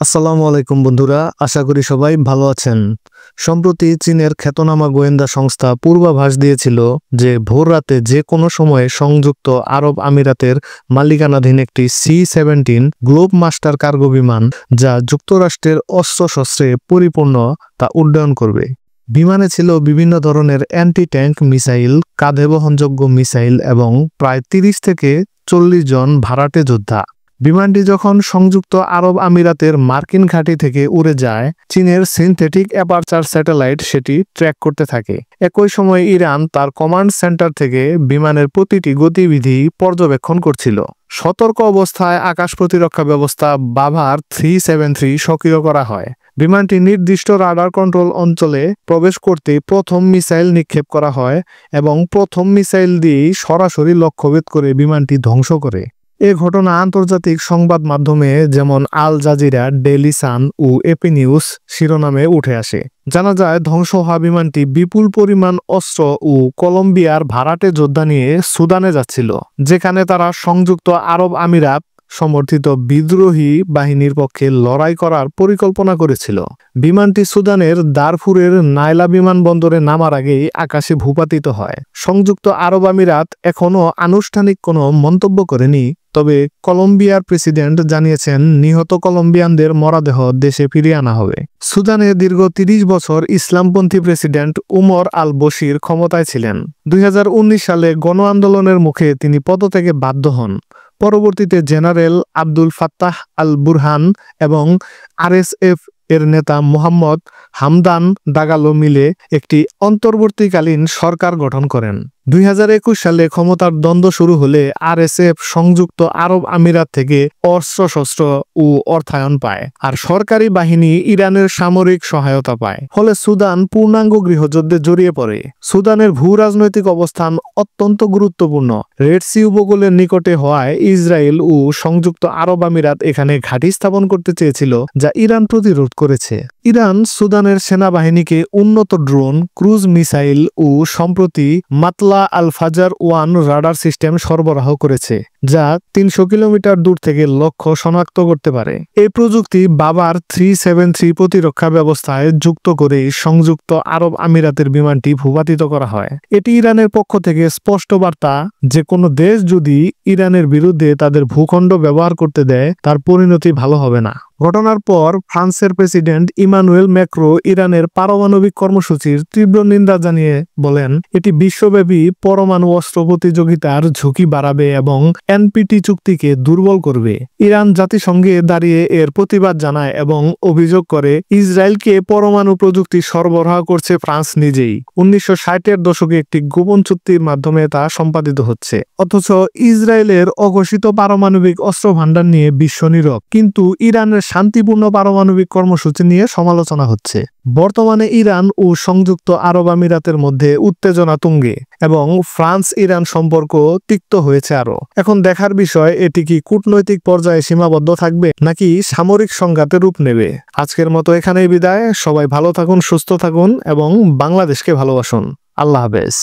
আসসালামু আলাইকুম বন্ধুরা, আশা করি সবাই ভালো আছেন। সম্প্রতি চীনের খ্যাতনামা গোয়েন্দা সংস্থা পূর্বাভাস দিয়েছিল যে ভোররাতে যে কোনো সময়ে সংযুক্ত আরব আমিরাতের মালিকানাধীন একটি C-17 গ্লোব মাস্টার কার্গো বিমান, যা যুক্তরাষ্ট্রের অস্ত্রশস্ত্রে পরিপূর্ণ, তা উড্ডয়ন করবে। বিমানে ছিল বিভিন্ন ধরনের অ্যান্টি ট্যাঙ্ক মিসাইল, কাঁধে বহনযোগ্য মিসাইল এবং প্রায় 30 থেকে 40 জন ভাড়াটে যোদ্ধা। বিমানটি যখন সংযুক্ত আরব আমিরাতের মার্কিন ঘাঁটি থেকে উড়ে যায়, চীনের সিনথেটিক অ্যাপারচার স্যাটেলাইট সেটি ট্র্যাক করতে থাকে। একই সময় ইরান তার কমান্ড সেন্টার থেকে বিমানের প্রতিটি গতিবিধি পর্যবেক্ষণ করছিল। সতর্ক অবস্থায় আকাশ প্রতিরক্ষা ব্যবস্থা বাভার 373 সক্রিয় করা হয়। বিমানটি নির্দিষ্ট রাডার কন্ট্রোল অঞ্চলে প্রবেশ করতে প্রথম মিসাইল নিক্ষেপ করা হয় এবং প্রথম মিসাইল দিয়েই সরাসরি লক্ষ্যভেদ করে বিমানটি ধ্বংস করে। এ ঘটনা আন্তর্জাতিক সংবাদ মাধ্যমে যেমন আল জাজিরা, ডেইলি সান ও এপি নিউজ শিরোনামে উঠে আসে। জানা যায়, ধ্বংস হওয়া বিমানটি বিপুল পরিমাণ অস্ত্র ও কলম্বিয়ার ভাড়াটে যোদ্ধা নিয়ে সুদানে যাচ্ছিল, যেখানে তারা সংযুক্ত আরব আমিরাত সমর্থিত বিদ্রোহী বাহিনীর পক্ষে লড়াই করার পরিকল্পনা করেছিল। বিমানটি সুদানের দারফুরের নাইলা বিমানবন্দরে নামার আগেই আকাশে ভূপাতিত হয়। সংযুক্ত আরব আমিরাত এখনও আনুষ্ঠানিক কোনো মন্তব্য করেনি, তবে কলম্বিয়ার প্রেসিডেন্ট জানিয়েছেন নিহত কলম্বিয়ানদের মরদেহ দেশে ফিরিয়ে আনা হবে। সুদানে দীর্ঘ 30 বছর ইসলামপন্থী প্রেসিডেন্ট উমর আল বশির ক্ষমতায় ছিলেন। 2019 সালে গণ আন্দোলনের মুখে তিনি পদত্যাগে বাধ্য হন। পরবর্তীতে general Abdul Fattah al Burhan এবং RSF এর নেতা মোহাম্মদ হামদান দাগালো মিলে একটি অন্তর্বর্তীকালীন সরকার গঠন করেন। 2021 সালে ক্ষমতার দ্বন্দ্ব শুরু হলে RSF সংযুক্ত আরব আমিরাত থেকে অস্ত্রশস্ত্র ও অর্থায়ন পায়, আর সরকারি বাহিনী ইরানের সামরিক সহায়তা পায়। ফলে সুদান পূর্ণাঙ্গ গৃহযুদ্ধে জড়িয়ে পড়ে। সুদানের ভূ রাজনৈতিক অবস্থান অত্যন্ত গুরুত্বপূর্ণ। রেড সি উপকূলের নিকটে হওয়ায় ইসরায়েল ও সংযুক্ত আরব আমিরাত এখানে ঘাঁটি স্থাপন করতে চেয়েছিল, যা ইরান প্রতিরোধ করেছে। ইরান সুদানের সেনাবাহিনীকে উন্নত ড্রোন, ক্রুজ মিসাইল ও সম্প্রতি মাতলা আল ফাজার 1 রাডার সিস্টেম সরবরাহ করেছে, যা 300 কিলোমিটার দূর থেকে লক্ষ্য শনাক্ত করতে পারে। এই প্রযুক্তি বাভার 373 প্রতিরক্ষা ব্যবস্থায় যুক্ত করে সংযুক্ত আরব আমিরাতের বিমানটি ভূপাতিত করা হয়। এটি ইরানের পক্ষ থেকে স্পষ্ট বার্তা যে কোনো দেশ যদি ইরানের বিরুদ্ধে তাদের ভূখণ্ড ব্যবহার করতে দেয়, তার পরিণতি ভালো হবে না। ঘটনার পর ফ্রান্সের প্রেসিডেন্ট ইমানুয়েল ম্যাক্রো ইরানের পারমাণবিক কর্মসূচির তীব্র নিন্দা জানিয়ে বলেন, এটি বিশ্বব্যাপী পরমাণু অস্ত্র প্রতিযোগিতার ঝুঁকি বাড়াবে এবং NPT চুক্তিকে দুর্বল করবে। ইরান জাতিসংঘে দাঁড়িয়ে এর প্রতিবাদ জানায় এবং অভিযোগ করে ইসরায়েলকে পরমাণু প্রযুক্তি সরবরাহ করছে ফ্রান্স নিজেই। 1960-এর দশকে একটি গোপন চুক্তির মাধ্যমে তা সম্পাদিত হচ্ছে, অথচ ইসরায়েলের অঘোষিত পারমাণবিক অস্ত্র ভান্ডার নিয়ে বিশ্ব নীরব। কিন্তু ইরানের শান্তিপূর্ণ পারমাণবিক কর্মসূচি নিয়ে সমালোচনা হচ্ছে। বর্তমানে ইরান ও সংযুক্ত আরব আমিরাতের মধ্যে উত্তেজনা তুঙ্গে এবং ফ্রান্স ইরান সম্পর্ক তিক্ত হয়েছে আরো। এখন দেখার বিষয়, এটি কি কূটনৈতিক পর্যায়ে সীমাবদ্ধ থাকবে নাকি সামরিক সংঘাতে রূপ নেবে। আজকের মতো এখানেই বিদায়। সবাই ভালো থাকুন, সুস্থ থাকুন এবং বাংলাদেশকে ভালোবাসুন। আল্লাহ হাফেজ।